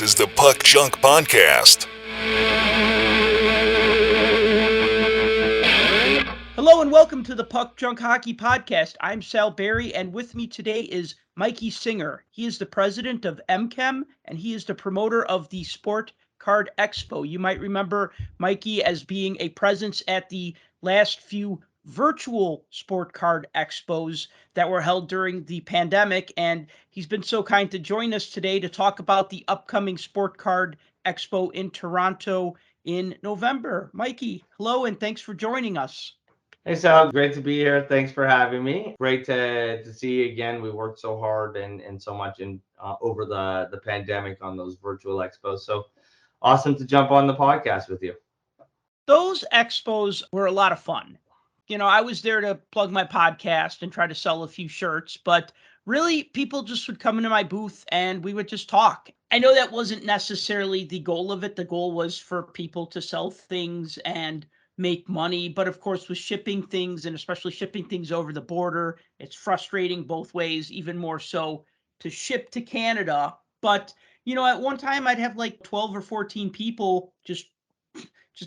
This is the Puck Junk Podcast. Hello and welcome to the Puck Junk Hockey Podcast. I'm Sal Barry, and with me today is Mikey Singer. He is the president of MChem, and he is the promoter of the Sport Card Expo. You might remember Mikey as being a presence at the last few virtual Sport Card Expos that were held during the pandemic, and he's been so kind to join us today to talk about the upcoming Sport Card Expo in Toronto in November. Mikey, hello, and thanks for joining us. Hey Sal, great to be here. Thanks for having me. Great to see you again. We worked so hard and so much over the pandemic on those virtual expos. So awesome to jump on the podcast with you. Those expos were a lot of fun. You know, I was there to plug my podcast and try to sell a few shirts, but really people just would come into my booth and we would just talk. I know that wasn't necessarily the goal of it. The goal was for people to sell things and make money, but of course with shipping things and especially shipping things over the border, it's frustrating both ways, even more so to ship to Canada. But you know, at one time I'd have like 12 or 14 people, just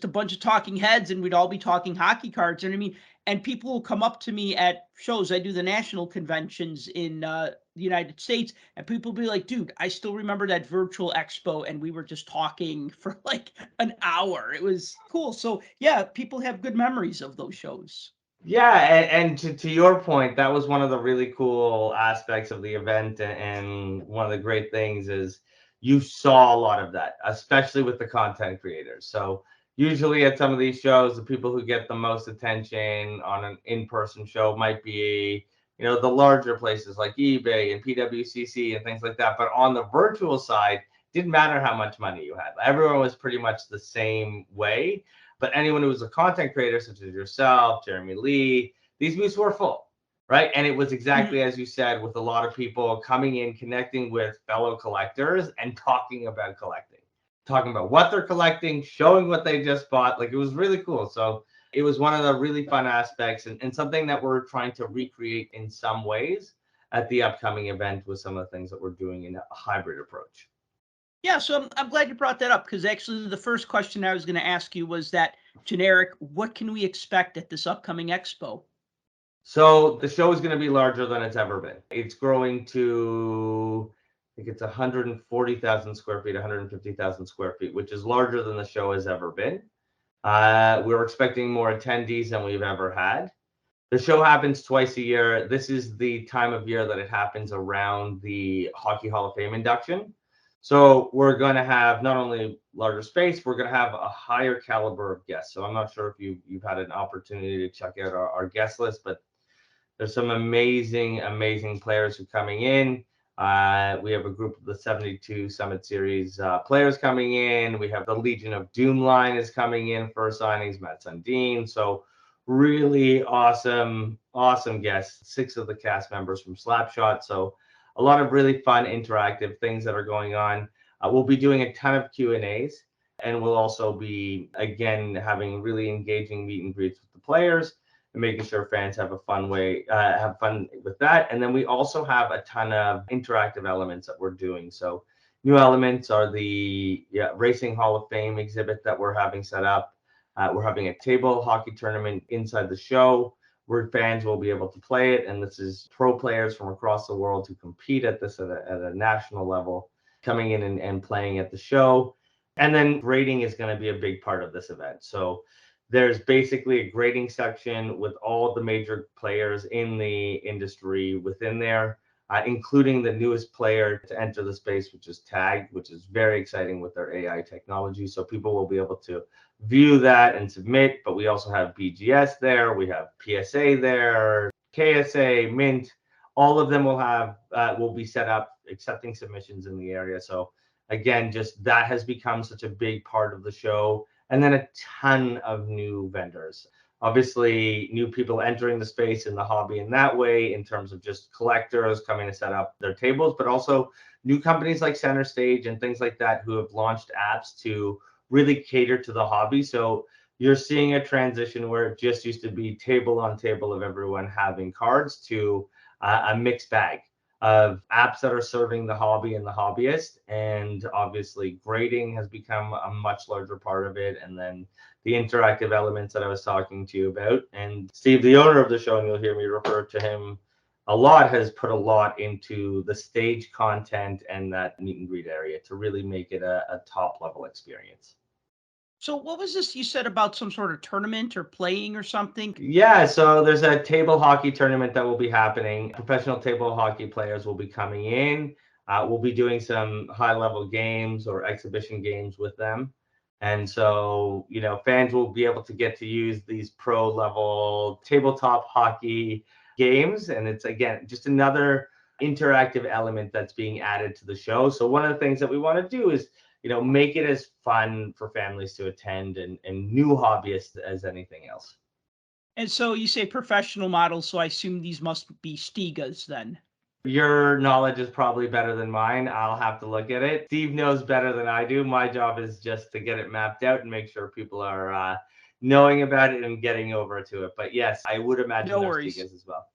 a bunch of talking heads, and we'd all be talking hockey cards. And I mean, and people will come up to me at shows. I do the national conventions in the United States, and people will be like, dude, I still remember that virtual expo, and we were just talking for like an hour. It was cool. So yeah, people have good memories of those shows. Yeah, and to your point, that was one of the really cool aspects of the event, and one of the great things is you saw a lot of that, especially with the content creators. So usually at some of these shows, the people who get the most attention on an in-person show might be, you know, the larger places like eBay and PWCC and things like that. But on the virtual side, didn't matter how much money you had. Everyone was pretty much the same way. But anyone who was a content creator, such as yourself, Jeremy Lee, these booths were full, right? And it was exactly as you said, with a lot of people coming in, connecting with fellow collectors and talking about collecting. Talking about what they're collecting, showing what they just bought. Like, it was really cool. So it was one of the really fun aspects, and something that we're trying to recreate in some ways at the upcoming event with some of the things that we're doing in a hybrid approach. Yeah, so I'm glad you brought that up, because actually the first question I was going to ask you was that generic, what can we expect at this upcoming expo? So the show is going to be larger than it's ever been. It's growing to, I think it's 140,000 square feet, 150,000 square feet, which is larger than the show has ever been. We're expecting more attendees than we've ever had. The show happens twice a year. This is the time of year that it happens around the Hockey Hall of Fame induction. So we're going to have not only larger space, we're going to have a higher caliber of guests. So I'm not sure if you've had an opportunity to check out our guest list, but there's some amazing players who are coming in. We have a group of the 72 Summit Series players coming in. We have the Legion of Doom line is coming in for signings, Matt Sundin. So really awesome guests. 6 of the cast members from Slapshot. So a lot of really fun interactive things that are going on. We'll be doing a ton of Q&As, and we'll also be, again, having really engaging meet and greets with the players and making sure fans have fun with that. And then we also have a ton of interactive elements that we're doing. So new elements are the Racing Hall of Fame exhibit that we're having set up. We're having a table hockey tournament inside the show where fans will be able to play it. And this is pro players from across the world who compete at this at a national level coming in and playing at the show. And then grading is going to be a big part of this event. So there's basically a grading section with all the major players in the industry within there, including the newest player to enter the space, which is Tag, which is very exciting with their AI technology. So people will be able to view that and submit. But we also have BGS there. We have PSA there, KSA, Mint. All of them will be set up accepting submissions in the area. So again, just that has become such a big part of the show. And then a ton of new vendors. Obviously, new people entering the space in the hobby in that way, in terms of just collectors coming to set up their tables, but also new companies like Center Stage and things like that who have launched apps to really cater to the hobby. So you're seeing a transition where it just used to be table on table of everyone having cards to a mixed bag of apps that are serving the hobby and the hobbyist. And obviously grading has become a much larger part of it. And then the interactive elements that I was talking to you about. And Steve, the owner of the show, and you'll hear me refer to him a lot, has put a lot into the stage content and that meet and greet area to really make it a top level experience. So what was this you said about some sort of tournament or playing or something? Yeah, so there's a table hockey tournament that will be happening. Professional table hockey players will be coming in. We'll be doing some high level games or exhibition games with them. And so, fans will be able to get to use these pro level tabletop hockey games. And it's, again, just another interactive element that's being added to the show. So one of the things that we want to do is, make it as fun for families to attend and new hobbyists as anything else. And so you say professional models, so I assume these must be Stigas then. Your knowledge is probably better than mine. I'll have to look at it. Steve knows better than I do. My job is just to get it mapped out and make sure people are knowing about it and getting over to it. But yes, I would imagine No there's worries. Stigas as well.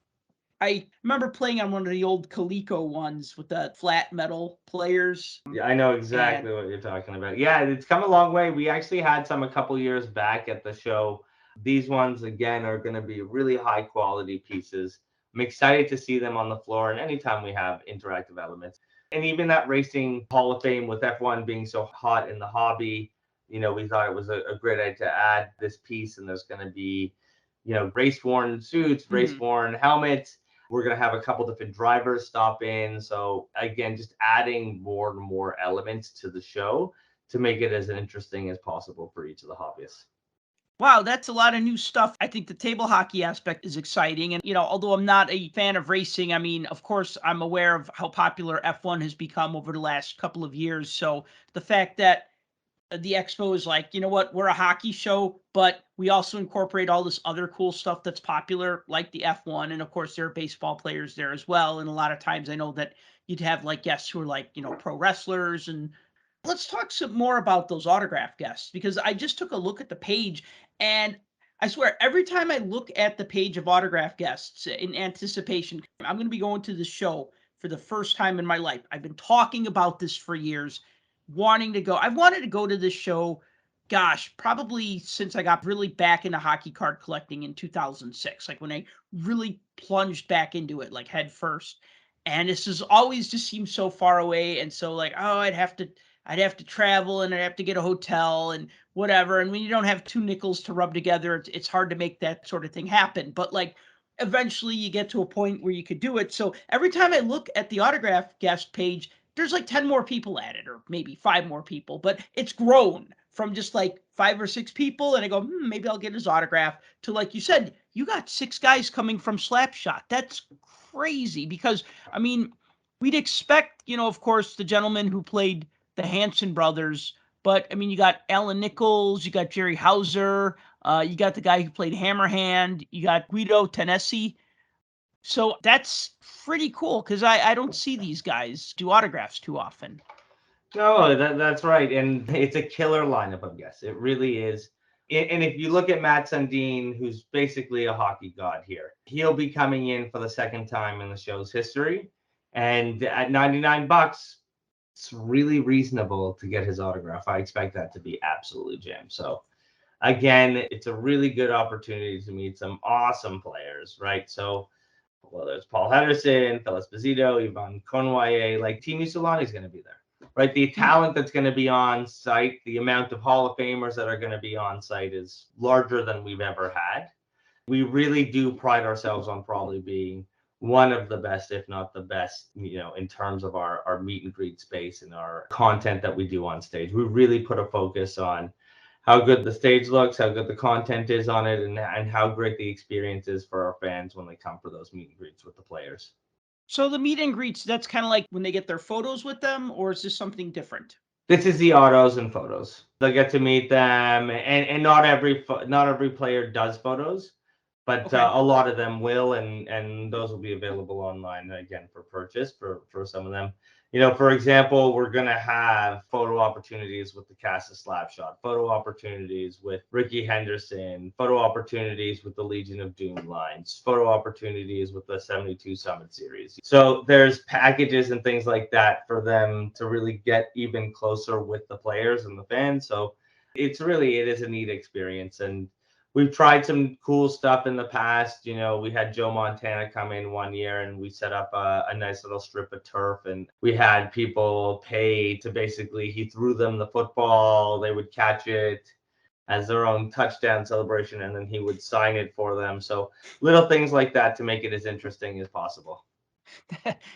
I remember playing on one of the old Coleco ones with the flat metal players. Yeah, I know exactly what you're talking about. Yeah, it's come a long way. We actually had some a couple years back at the show. These ones, again, are going to be really high quality pieces. I'm excited to see them on the floor, and anytime we have interactive elements. And even that Racing Hall of Fame with F1 being so hot in the hobby, we thought it was a great idea to add this piece, and there's going to be, race-worn suits, race-worn helmets. We're going to have a couple different drivers stop in. So again, just adding more and more elements to the show to make it as interesting as possible for each of the hobbyists. Wow, that's a lot of new stuff. I think the table hockey aspect is exciting. And, although I'm not a fan of racing, I mean, of course, I'm aware of how popular F1 has become over the last couple of years. So the fact that the expo is like, you know what, we're a hockey show, but we also incorporate all this other cool stuff that's popular, like the F1. And of course, there are baseball players there as well. And a lot of times I know that you'd have like guests who are like, pro wrestlers. And let's talk some more about those autograph guests, because I just took a look at the page, and I swear every time I look at the page of autograph guests in anticipation, I'm going to be going to the show for the first time in my life. I've been talking about this for years, wanting to go. I've wanted to go to this show, gosh, probably since I got really back into hockey card collecting in 2006, like when I really plunged back into it, like head first. And this has always just seemed so far away. And so like, oh, I'd have to travel, and I'd have to get a hotel and whatever. And when you don't have two nickels to rub together, it's hard to make that sort of thing happen. But like, eventually you get to a point where you could do it. So every time I look at the autograph guest page, there's like 10 more people at it, or maybe 5 more people, but it's grown from just like 5 or 6 people. And I go, maybe I'll get his autograph, to, like you said, you got 6 guys coming from Slapshot. That's crazy, because I mean, we'd expect, of course, the gentleman who played the Hanson brothers, but I mean, you got Alan Nichols, you got Jerry Hauser, you got the guy who played Hammerhand, you got Guido Tennessee. So that's pretty cool, because I don't see these guys do autographs too often. No, that's right. And it's a killer lineup of guests. It really is. And if you look at Matt Sundin, who's basically a hockey god here, he'll be coming in for the second time in the show's history. And at $99, it's really reasonable to get his autograph. I expect that to be absolutely jammed. So again, it's a really good opportunity to meet some awesome players, right? So whether it's Paul Henderson, Phil Esposito, Yvonne Convoyer, like Teemu Solani is going to be there, right? The talent that's going to be on site, the amount of Hall of Famers that are going to be on site is larger than we've ever had. We really do pride ourselves on probably being one of the best, if not the best, in terms of our meet and greet space and our content that we do on stage. We really put a focus on how good the stage looks, how good the content is on it, and how great the experience is for our fans when they come for those meet and greets with the players. So the meet and greets, that's kind of like when they get their photos with them, or is this something different? This is the autos and photos. They'll get to meet them, and not every player does photos, but Okay. a lot of them will, and those will be available online again for purchase for some of them. For example, we're going to have photo opportunities with the Casa Slapshot, photo opportunities with Ricky Henderson, photo opportunities with the Legion of Doom lines, photo opportunities with the 72 Summit Series. So there's packages and things like that for them to really get even closer with the players and the fans. So it is a neat experience. And we've tried some cool stuff in the past. We had Joe Montana come in one year and we set up a nice little strip of turf, and we had people pay to basically, he threw them the football, they would catch it as their own touchdown celebration, and then he would sign it for them. So little things like that to make it as interesting as possible.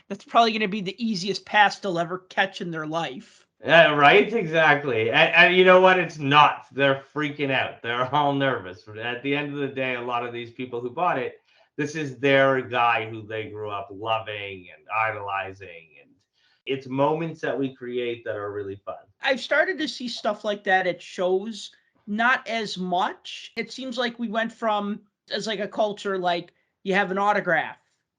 That's probably going to be the easiest pass they'll ever catch in their life. Yeah, right, exactly. And you know what? It's not. They're freaking out. They're all nervous. At the end of the day, a lot of these people who bought it, this is their guy who they grew up loving and idolizing. And it's moments that we create that are really fun. I've started to see stuff like that at shows, not as much. It seems like we went from, as like a culture, like you have an autograph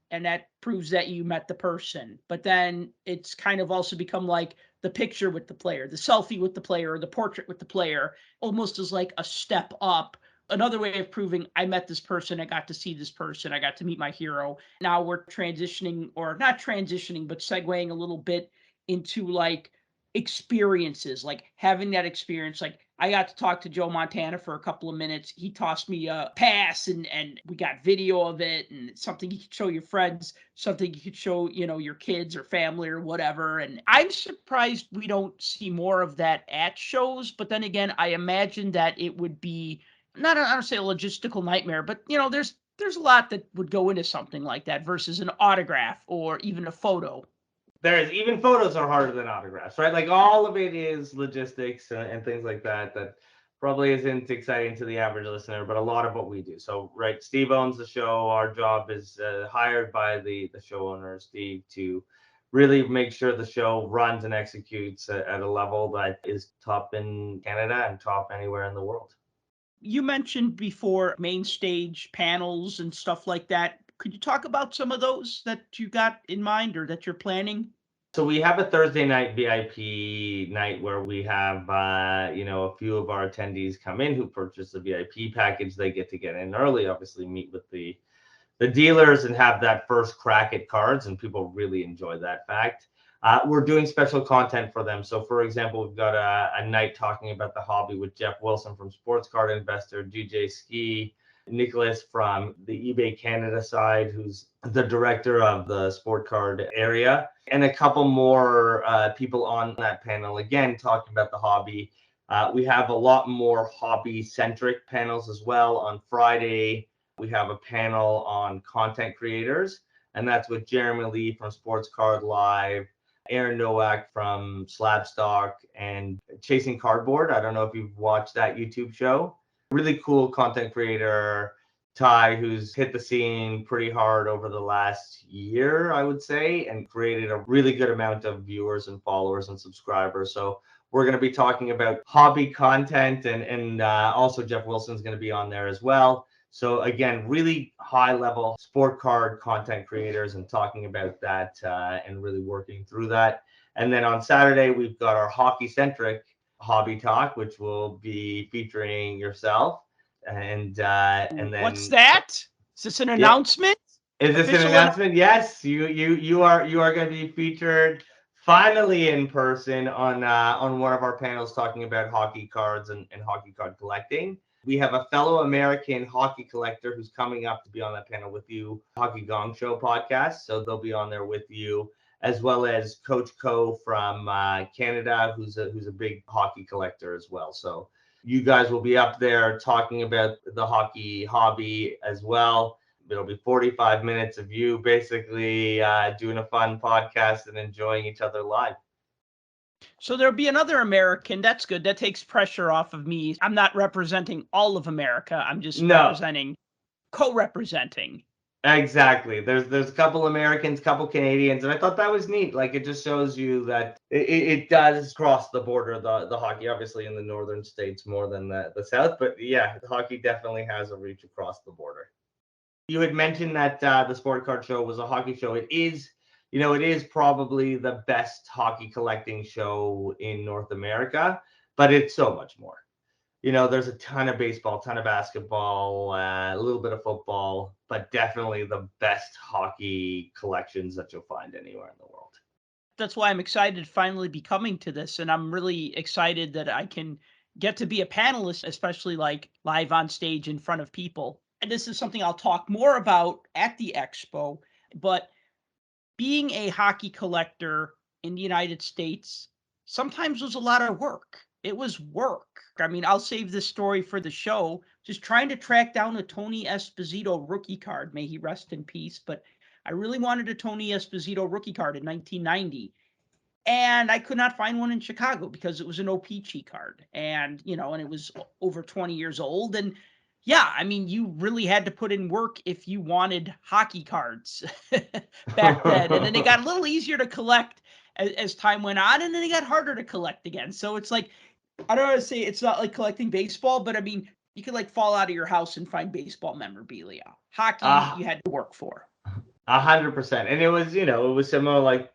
and that proves that you met the person. But then it's kind of also become like the picture with the player, the selfie with the player, or the portrait with the player, almost as like a step up. Another way of proving I met this person, I got to see this person, I got to meet my hero. Now we're transitioning, or not transitioning, but segueing a little bit into like experiences, like having that experience. Like I got to talk to Joe Montana for a couple of minutes. He tossed me a pass and we got video of it, and it's something you could show your friends, something you could show, your kids or family or whatever. And I'm surprised we don't see more of that at shows. But then again, I imagine that it would be not, I don't say a logistical nightmare, but there's a lot that would go into something like that versus an autograph or even a photo. Even photos are harder than autographs, right? Like all of it is logistics and things like that probably isn't exciting to the average listener, but a lot of what we do. So, right, Steve owns the show. Our job is hired by the show owner, Steve, to really make sure the show runs and executes at a level that is top in Canada and top anywhere in the world. You mentioned before main stage panels and stuff like that. Could you talk about some of those that you got in mind or that you're planning? So we have a Thursday night VIP night where we have, a few of our attendees come in who purchase the VIP package. They get to get in early, obviously meet with the dealers and have that first crack at cards, and people really enjoy that fact. We're doing special content for them. So, for example, we've got a night talking about the hobby with Jeff Wilson from Sports Card Investor, DJ Ski, Nicholas from the eBay Canada side, who's the director of the Sport Card area, and a couple more people on that panel, again, talking about the hobby. We have a lot more hobby-centric panels as well. On Friday, we have a panel on content creators, and that's with Jeremy Lee from Sports Card Live, Aaron Nowak from Slabstock, and Chasing Cardboard. I don't know if you've watched that YouTube show. Really cool content creator, Ty, who's hit the scene pretty hard over the last year, I would say, and created a really good amount of viewers and followers and subscribers. So we're going to be talking about hobby content, and also Jeff Wilson's going to be on there as well. So again, really high level sport card content creators and talking about that and really working through that. And then on Saturday, we've got our hockey centric hobby talk, which will be featuring yourself. And then what's that? Is this an announcement? Is this an announcement? Yes, you are going to be featured finally in person on one of our panels talking about hockey cards and hockey card collecting. We have a fellow American hockey collector who's coming up to be on that panel with you, Hockey Gong Show podcast. So they'll be on there with you, as well as Coach Co from Canada, who's a big hockey collector as well. So you guys will be up there talking about the hockey hobby as well. It'll be 45 minutes of you basically doing a fun podcast and enjoying each other live. So there'll be another American. That's good. That takes pressure off of me. I'm not representing all of America. I'm just co-representing. Exactly. There's a couple Americans, couple Canadians, and I thought that was neat. Like, it just shows you that it does cross the border, the hockey, obviously in the northern states more than the south. But yeah, the hockey definitely has a reach across the border. You had mentioned that the Sport Card Show was a hockey show. It is, it is probably the best hockey collecting show in North America, but it's so much more. There's a ton of baseball, ton of basketball, a little bit of football, but definitely the best hockey collections that you'll find anywhere in the world. That's why I'm excited to finally be coming to this. And I'm really excited that I can get to be a panelist, especially like live on stage in front of people. And this is something I'll talk more about at the expo. But being a hockey collector in the United States sometimes was a lot of work. It was work. I mean, I'll save this story for the show. Just trying to track down a Tony Esposito rookie card. May he rest in peace. But I really wanted a Tony Esposito rookie card in 1990. And I could not find one in Chicago because it was an OPC card. And it was over 20 years old. And yeah, I mean, you really had to put in work if you wanted hockey cards back then. And then they got a little easier to collect as time went on, and then they got harder to collect again. So it's like, I don't want to say it's not like collecting baseball, but I mean, you could like fall out of your house and find baseball memorabilia. Hockey, you had to work for. 100%. And it was similar like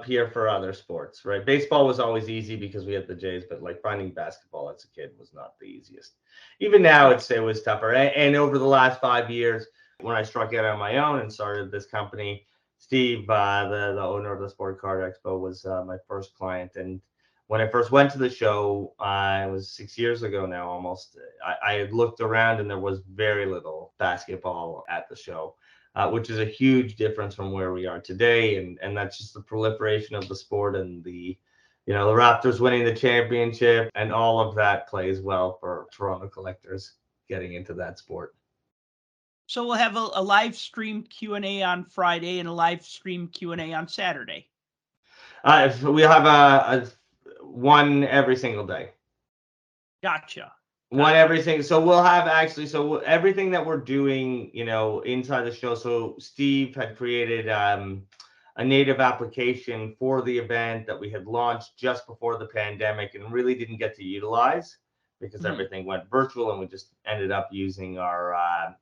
here for other sports, right? Baseball was always easy because we had the Jays, but like finding basketball as a kid was not the easiest. Even now, it was tougher. And over the last 5 years, when I struck out on my own and started this company, Steve, the owner of the Sport Card Expo, was my first client. And when I first went to the show, it was 6 years ago now almost, I had looked around and there was very little basketball at the show. Which is a huge difference from where we are today. And that's just the proliferation of the sport and the Raptors winning the championship, and all of that plays well for Toronto collectors getting into that sport. So we'll have a live stream Q&A on Friday and a live stream Q&A on Saturday. So we'll have a one every single day. Gotcha. One everything. So we'll have everything that we're doing, inside the show. So Steve had created a native application for the event that we had launched just before the pandemic and really didn't get to utilize because everything went virtual, and we just ended up using the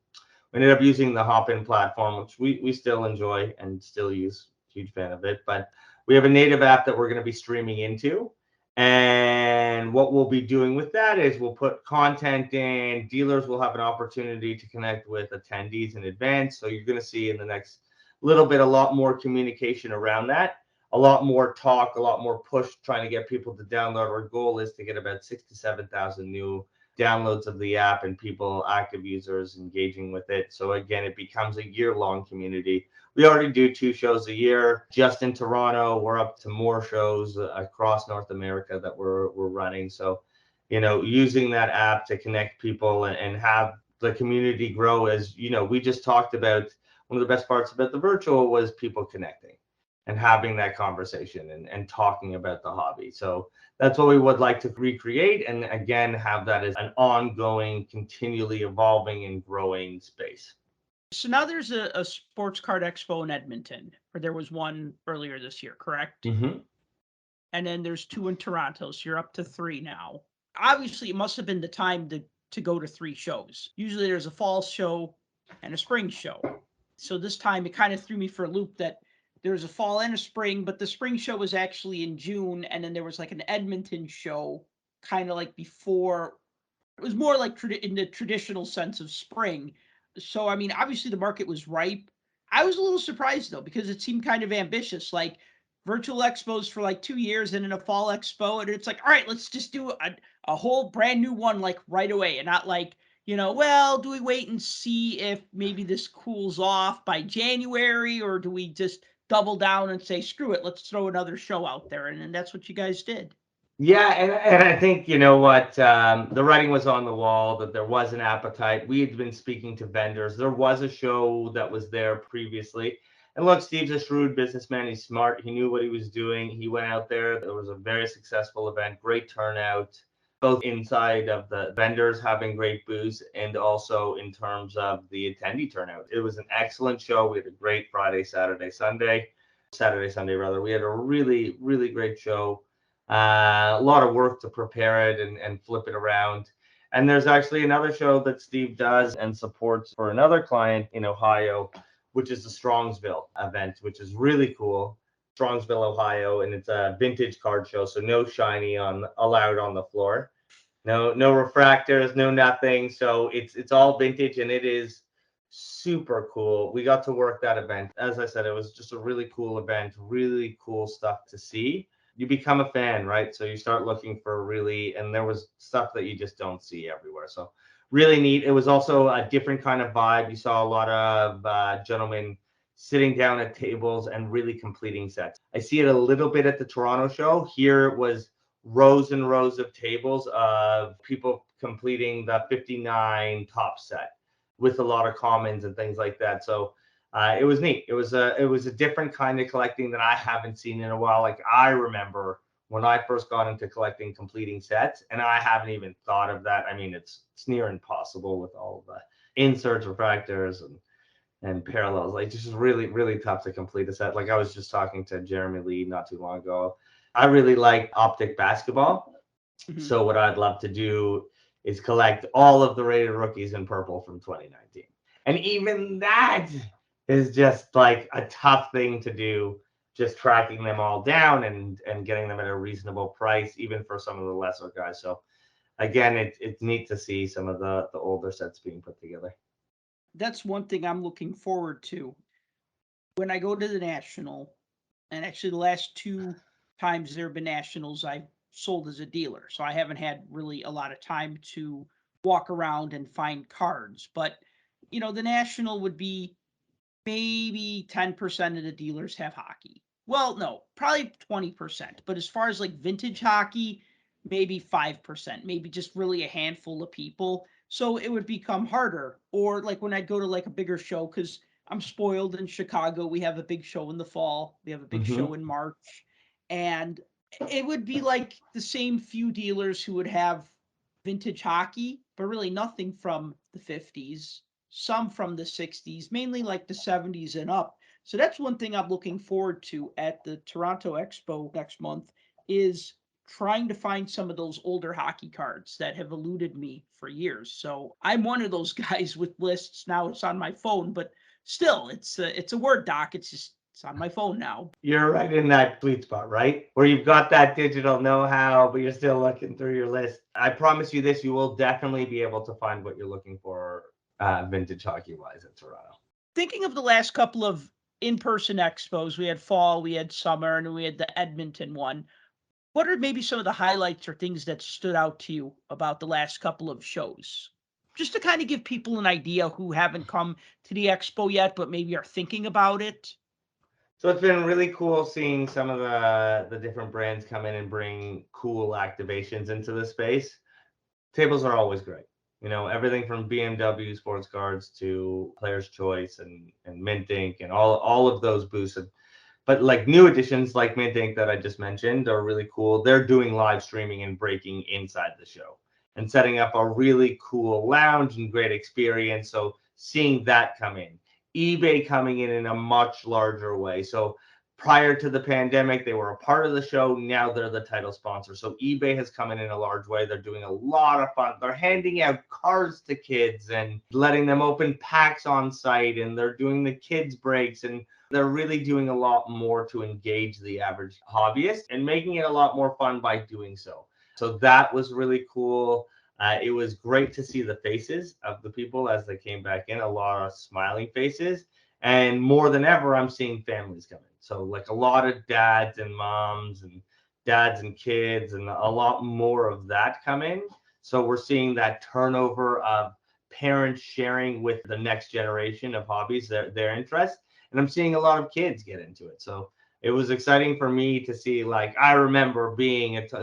Hopin platform, which we still enjoy and still use. Huge fan of it. But we have a native app that we're going to be streaming into. And what we'll be doing with that is we'll put content in. Dealers will have an opportunity to connect with attendees in advance. So you're going to see in the next little bit a lot more communication around that, a lot more talk, a lot more push trying to get people to download. Our goal is to get about 6,000 to 7,000 new downloads of the app and people, active users engaging with it. So again, it becomes a year-long community. We already do 2 shows a year just in Toronto. We're up to more shows across North America that we're running. So, using that app to connect people and have the community grow, as we just talked about. One of the best parts about the virtual was people connecting and having that conversation and talking about the hobby. So that's what we would like to recreate, and again, have that as an ongoing, continually evolving and growing space. So now there's a Sports Card Expo in Edmonton, or there was one earlier this year, correct? Mm-hmm. And then there's 2 in Toronto, so you're up to 3 now. Obviously, it must have been the time to go to 3 shows. Usually there's a fall show and a spring show. So this time it kind of threw me for a loop that there's a fall and a spring, but the spring show was actually in June, and then there was like an Edmonton show kind of like before. It was more like in the traditional sense of spring. So, I mean, obviously the market was ripe. I was a little surprised, though, because it seemed kind of ambitious, like virtual expos for like 2 years and then a fall expo. And it's like, all right, let's just do a whole brand new one, like right away, and not like, well, do we wait and see if maybe this cools off by January, or do we just double down and say, screw it, let's throw another show out there? And that's what you guys did. Yeah, and I think what the writing was on the wall that there was an appetite. We had been speaking to vendors. There was a show that was there previously, and look, Steve's a shrewd businessman. He's smart. He knew what he was doing. He went out there. There was a very successful event, great turnout, both inside of the vendors having great booths and also in terms of the attendee turnout. It was an excellent show. We had a great Saturday, Sunday rather. We had a really, really great show. A lot of work to prepare it and flip it around. And there's actually another show that Steve does and supports for another client in Ohio, which is the Strongsville event, which is really cool. Strongsville, Ohio, and it's a vintage card show, so no shiny allowed on the floor. No refractors, no nothing. So it's all vintage, and it is super cool. We got to work that event. As I said, it was just a really cool event, really cool stuff to see. You become a fan, right? So you start looking for and there was stuff that you just don't see everywhere. So really neat. It was also a different kind of vibe. You saw a lot of gentlemen sitting down at tables and really completing sets. I see it a little bit at the Toronto show. Here it was rows and rows of tables of people completing the 59 top set with a lot of commons and things like that. So it was neat. It was a different kind of collecting that I haven't seen in a while. Like I remember when I first got into collecting completing sets, and I haven't even thought of that. I mean, it's near impossible with all of the inserts, refractors, and parallels. Like just really, really tough to complete a set. Like I was just talking to Jeremy Lee not too long ago. I really like optic basketball. Mhm. So what I'd love to do is collect all of the rated rookies in purple from 2019. And even that is just like a tough thing to do, just tracking them all down and getting them at a reasonable price, even for some of the lesser guys. So again, it's neat to see some of the older sets being put together. That's one thing I'm looking forward to. When I go to the National, and actually the last two times there have been Nationals, I've sold as a dealer. So I haven't had really a lot of time to walk around and find cards. But, the National would be maybe 10% of the dealers have hockey. Well, no, probably 20%. But as far as like vintage hockey, maybe 5%, maybe just really a handful of people. So it would become harder. Or like when I'd go to like a bigger show, because I'm spoiled in Chicago, we have a big show in the fall, we have a big show in March. And it would be like the same few dealers who would have vintage hockey, but really nothing from the 50s, some from the 60s, mainly like the 70s and up. So that's one thing I'm looking forward to at the Toronto Expo next month is trying to find some of those older hockey cards that have eluded me for years. So I'm one of those guys with lists. Now it's on my phone, but still it's a Word doc. It's on my phone now. You're right in that sweet spot, right? Where you've got that digital know-how, but you're still looking through your list. I promise you this, you will definitely be able to find what you're looking for vintage hockey-wise at Toronto. Thinking of the last couple of in-person expos, we had fall, we had summer, and we had the Edmonton one. What are maybe some of the highlights or things that stood out to you about the last couple of shows? Just to kind of give people an idea who haven't come to the expo yet, but maybe are thinking about it. So it's been really cool seeing some of the different brands come in and bring cool activations into the space. Tables are always great. Everything from BMW sports cards to Player's Choice and Mint Ink and all of those booths. But like new additions like Mint Ink that I just mentioned are really cool. They're doing live streaming and breaking inside the show and setting up a really cool lounge and great experience. So seeing that come in, eBay coming in a much larger way. So prior to the pandemic, they were a part of the show. Now they're the title sponsor. So eBay has come in a large way. They're doing a lot of fun. They're handing out cards to kids and letting them open packs on site. And they're doing the kids breaks. And they're really doing a lot more to engage the average hobbyist and making it a lot more fun by doing so. So that was really cool. It was great to see the faces of the people as they came back in, a lot of smiling faces. And more than ever, I'm seeing families come in. So like a lot of dads and moms and dads and kids and a lot more of that come in. So we're seeing that turnover of parents sharing with the next generation of hobbies, their interest. And I'm seeing a lot of kids get into it. So it was exciting for me to see, like, I remember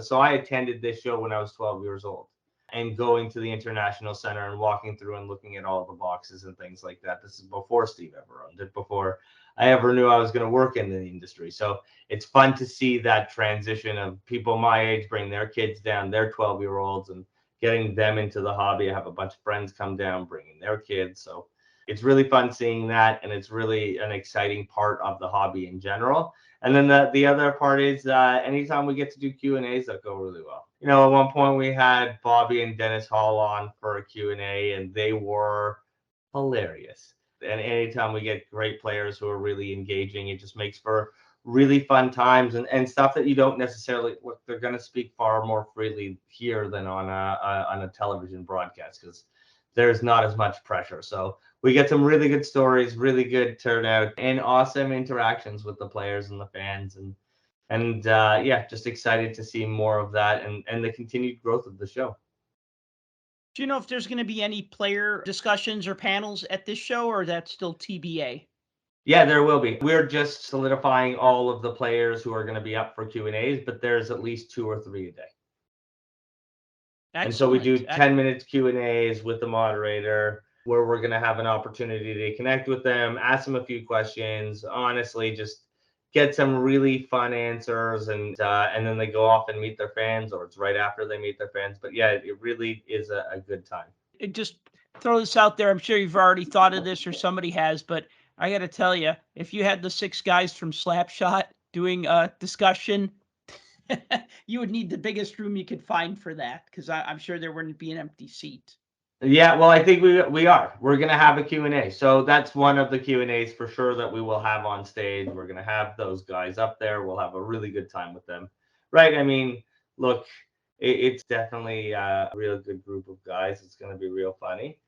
so I attended this show when I was 12 years old and going to the International Center and walking through and looking at all the boxes and things like that. This is before Steve ever owned it, before I ever knew I was going to work in the industry. So it's fun to see that transition of people my age bring their kids down, their 12-year-olds, and getting them into the hobby. I have a bunch of friends come down bringing their kids. So it's really fun seeing that, and it's really an exciting part of the hobby in general. And then the other part is anytime we get to do Q&As, that go really well. At one point we had Bobby and Dennis Hall on for a Q&A, and they were hilarious. And anytime we get great players who are really engaging, it just makes for really fun times and stuff that you don't necessarily look. They're going to speak far more freely here than on a television broadcast because there's not as much pressure. So we get some really good stories, really good turnout, and awesome interactions with the players and the fans. And yeah, just excited to see more of that and the continued growth of the show. Do you know if there's going to be any player discussions or panels at this show, or that's still TBA? Yeah, there will be. We're just solidifying all of the players who are going to be up for Q&As, but there's at least 2 or 3 a day. Excellent. And so we do 10 minutes Q&As with the moderator where we're going to have an opportunity to connect with them, ask them a few questions, honestly, just get some really fun answers. And then they go off and meet their fans, or it's right after they meet their fans. But yeah, it really is a good time. Just throw this out there. I'm sure you've already thought of this or somebody has, but I got to tell you, if you had the 6 guys from Slapshot doing a discussion, you would need the biggest room you could find for that, because I'm sure there wouldn't be an empty seat. Yeah, well, I think we are. We're going to have a Q&A. So that's one of the Q&As for sure that we will have on stage. We're going to have those guys up there. We'll have a really good time with them. Right? I mean, look, it's definitely a real good group of guys. It's going to be real funny.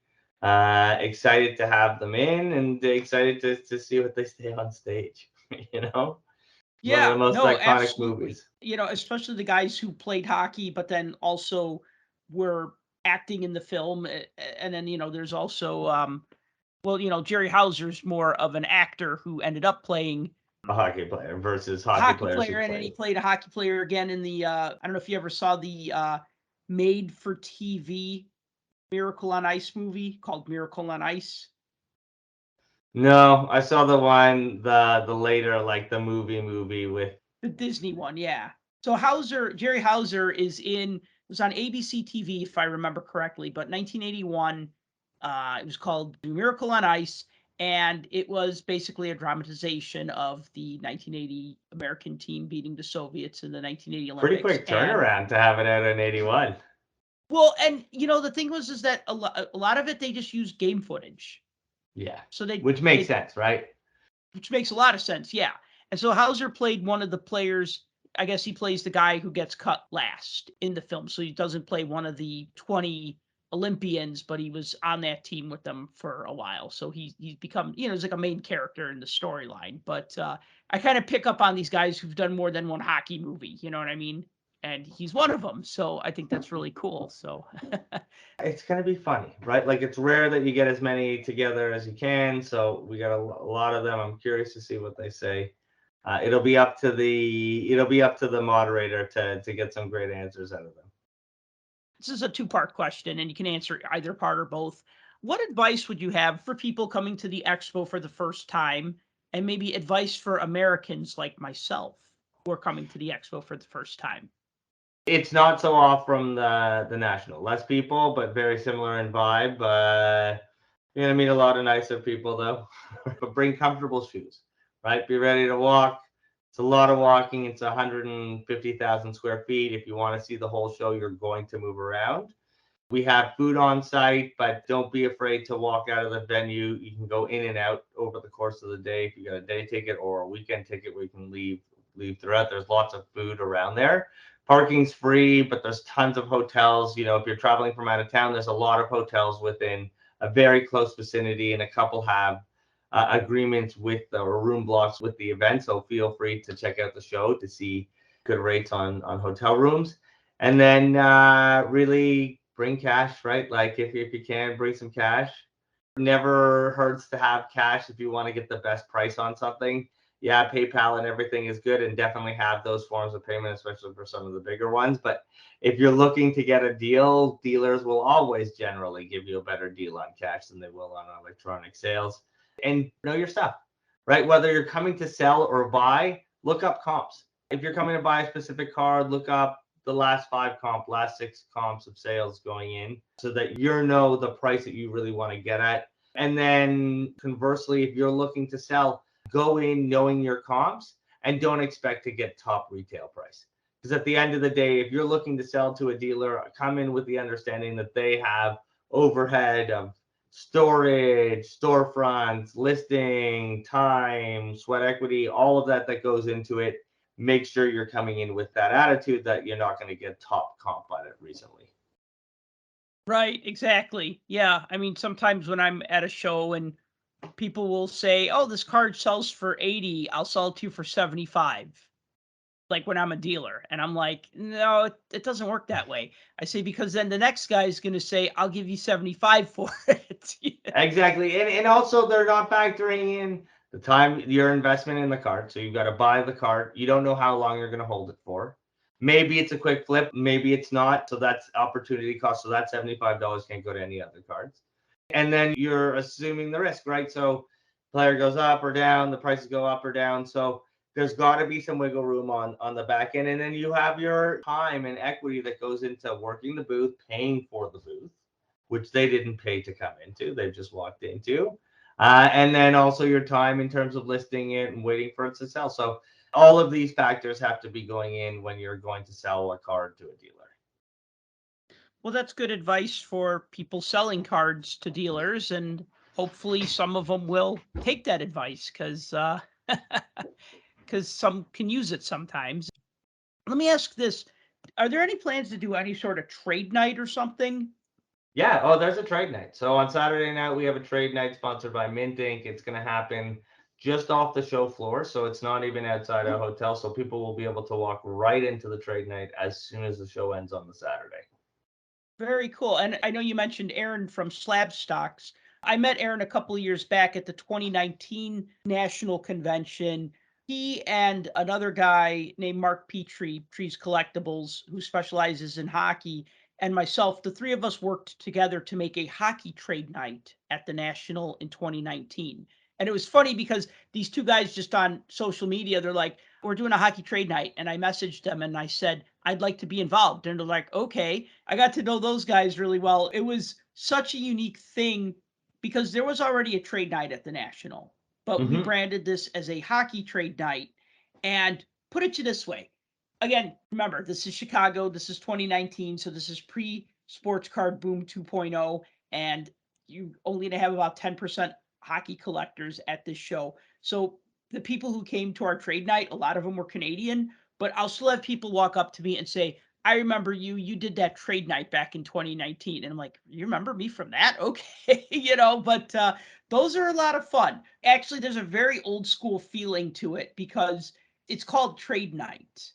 Excited to have them in and excited to see what they say on stage, you know? Yeah, one of the most no, iconic absolutely. movies. You know, especially the guys who played hockey, but then also were acting in the film. And then, there's also, well, Jerry Hauser's more of an actor who ended up playing A hockey player versus a hockey hockey players player, who and then he played. played a hockey player again in the, I don't know if you ever saw the made-for-TV Miracle on Ice movie called Miracle on Ice. No, I saw the one, the later, like the movie with The Disney one, yeah. So Jerry Hauser was on ABC TV, if I remember correctly, but 1981, it was called Miracle on Ice, and it was basically a dramatization of the 1980 American team beating the Soviets in the 1980 pretty Olympics. quick turnaround to have it out in 81. Well, and the thing is that a lot of it they just used game footage. Yeah. So which makes sense, right? Which makes a lot of sense, yeah. And so Hauser played one of the players. I guess he plays the guy who gets cut last in the film. So he doesn't play one of the 20 Olympians, but he was on that team with them for a while. So he's become, he's like a main character in the storyline. But I kind of pick up on these guys who've done more than one hockey movie. You know what I mean? And he's one of them. So I think that's really cool. So It's going to be funny, right? Like, it's rare that you get as many together as you can. So we got a lot of them. I'm curious to see what they say. It'll be up to the moderator to get some great answers out of them. this is a 2-part question, and you can answer either part or both. What advice would you have for people coming to the expo for the first time, and maybe advice for Americans like myself who are coming to the expo for the first time? It's not so off from the national. Less people, but very similar in vibe. You're gonna meet a lot of nicer people though. But bring comfortable shoes, right? Be ready to walk. It's a lot of walking. It's 150,000 square feet. If you want to see the whole show, you're going to move around. We have food on site, but don't be afraid to walk out of the venue. You can go in and out over the course of the day if you got a day ticket or a weekend ticket where you can leave throughout. There's lots of food around there. Parking's free, but there's tons of hotels. If you're traveling from out of town, there's a lot of hotels within a very close vicinity, and a couple have agreements with or room blocks with the event. So feel free to check out the show to see good rates on hotel rooms. And then really bring cash, right? Like if you can, bring some cash. Never hurts to have cash if you want to get the best price on something. Yeah, PayPal and everything is good, and definitely have those forms of payment, especially for some of the bigger ones. But if you're looking to get a deal, dealers will always generally give you a better deal on cash than they will on electronic sales. And know your stuff, right? Whether you're coming to sell or buy, look up comps. If you're coming to buy a specific card, look up the last 6 comps of sales going in so that you know the price that you really want to get at. And then conversely, if you're looking to sell, go in knowing your comps and don't expect to get top retail price. Because at the end of the day, if you're looking to sell to a dealer, come in with the understanding that they have overhead of storage, storefronts, listing, time, sweat equity, all of that goes into it. Make sure you're coming in with that attitude that you're not going to get top comp on it recently. Right, exactly. Yeah, I mean, sometimes when I'm at a show and people will say, "Oh, this card sells for 80, I'll sell it to you for 75." Like when I'm a dealer, and I'm like, "No, it doesn't work that way." I say, because then the next guy is going to say, "I'll give you 75 for it." Exactly. And also they're not factoring in the time, your investment in the card. So you've got to buy the card. You don't know how long you're going to hold it for. Maybe it's a quick flip, maybe it's not. So that's opportunity cost. So that $75 can't go to any other cards. And then you're assuming the risk, right? So player goes up or down, the prices go up or down. So there's got to be some wiggle room on the back end. And then you have your time and equity that goes into working the booth, paying for the booth, which they didn't pay to come into, they've just walked into. And then also your time in terms of listing it and waiting for it to sell. So all of these factors have to be going in when you're going to sell a card to a dealer. Well, that's good advice for people selling cards to dealers, and hopefully some of them will take that advice, because some can use it sometimes. Let me ask this. Are there any plans to do any sort of trade night or something? Yeah. Oh, there's a trade night. So on Saturday night, we have a trade night sponsored by Mint Inc. It's going to happen just off the show floor. So it's not even outside a hotel. So people will be able to walk right into the trade night as soon as the show ends on the Saturday. Very cool. And I know you mentioned Aaron from Slab Stocks. I met Aaron a couple of years back at the 2019 National Convention. He and another guy named Mark Petrie, Trees Collectibles, who specializes in hockey, and myself, the three of us worked together to make a hockey trade night at the National in 2019. And it was funny because these two guys, just on social media, they're like, "We're doing a hockey trade night." And I messaged them and I said, "I'd like to be involved." And they're like, "Okay." I got to know those guys really well. It was such a unique thing because there was already a trade night at the National, but we Mm-hmm. branded this as a hockey trade night. And put it to this way. Again, remember, this is Chicago. This is 2019. So this is pre Sports Card Boom 2.0. And you only have about 10% hockey collectors at this show. So the people who came to our trade night, a lot of them were Canadian, but I'll still have people walk up to me and say, "I remember you. You did that trade night back in 2019." And I'm like, "You remember me from that?" Okay. But those are a lot of fun. Actually, there's a very old school feeling to it because it's called trade night.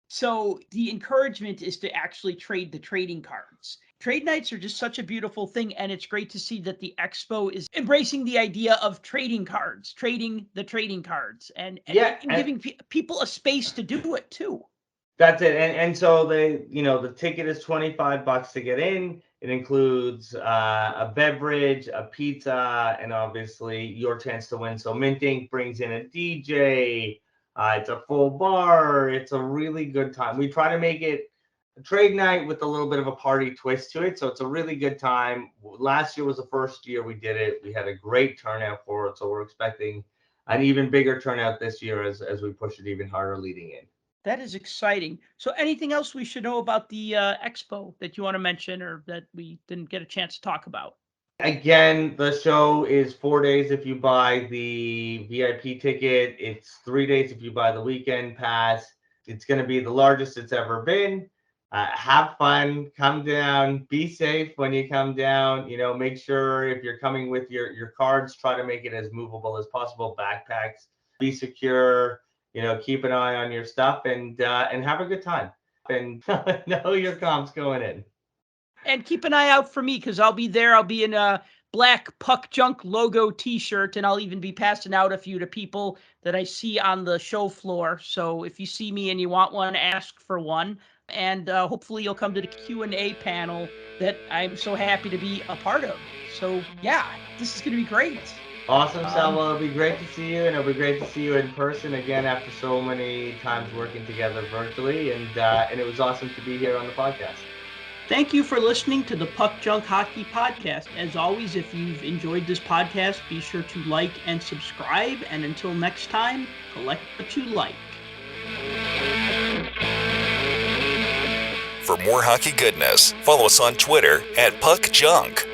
So the encouragement is to actually trade the trading cards. Trade nights are just such a beautiful thing, and it's great to see that the expo is embracing the idea of trading cards, trading the trading cards, and, Yeah. and giving people a space to do it too. That's it. And so the ticket is $25 to get in. It includes a beverage, a pizza, and obviously your chance to win. So Mint Inc. brings in a DJ. It's a full bar. It's a really good time. We try to make it a trade night with a little bit of a party twist to it. So it's a really good time. Last year was the first year we did it. We had a great turnout for it. So we're expecting an even bigger turnout this year as we push it even harder leading in. That is exciting. So anything else we should know about the expo that you want to mention or that we didn't get a chance to talk about? Again, the show is 4 days if you buy the VIP ticket. It's 3 days if you buy the weekend pass. It's going to be the largest it's ever been. Have fun, come down, be safe when you come down. Make sure if you're coming with your cards, try to make it as movable as possible. Backpacks, be secure. Keep an eye on your stuff and have a good time. And know your comps going in. And keep an eye out for me because I'll be there. I'll be in a black Puck Junk logo T-shirt, and I'll even be passing out a few to people that I see on the show floor. So if you see me and you want one, ask for one. And hopefully you'll come to the Q&A panel that I'm so happy to be a part of. So yeah, this is going to be great. Awesome, Sal. Well, it'll be great to see you, and it'll be great to see you in person again after so many times working together virtually. And it was awesome to be here on the podcast. Thank you for listening to the Puck Junk Hockey Podcast. As always, if you've enjoyed this podcast, be sure to like and subscribe. And until next time, collect what you like. For more hockey goodness, follow us on Twitter @PuckJunk.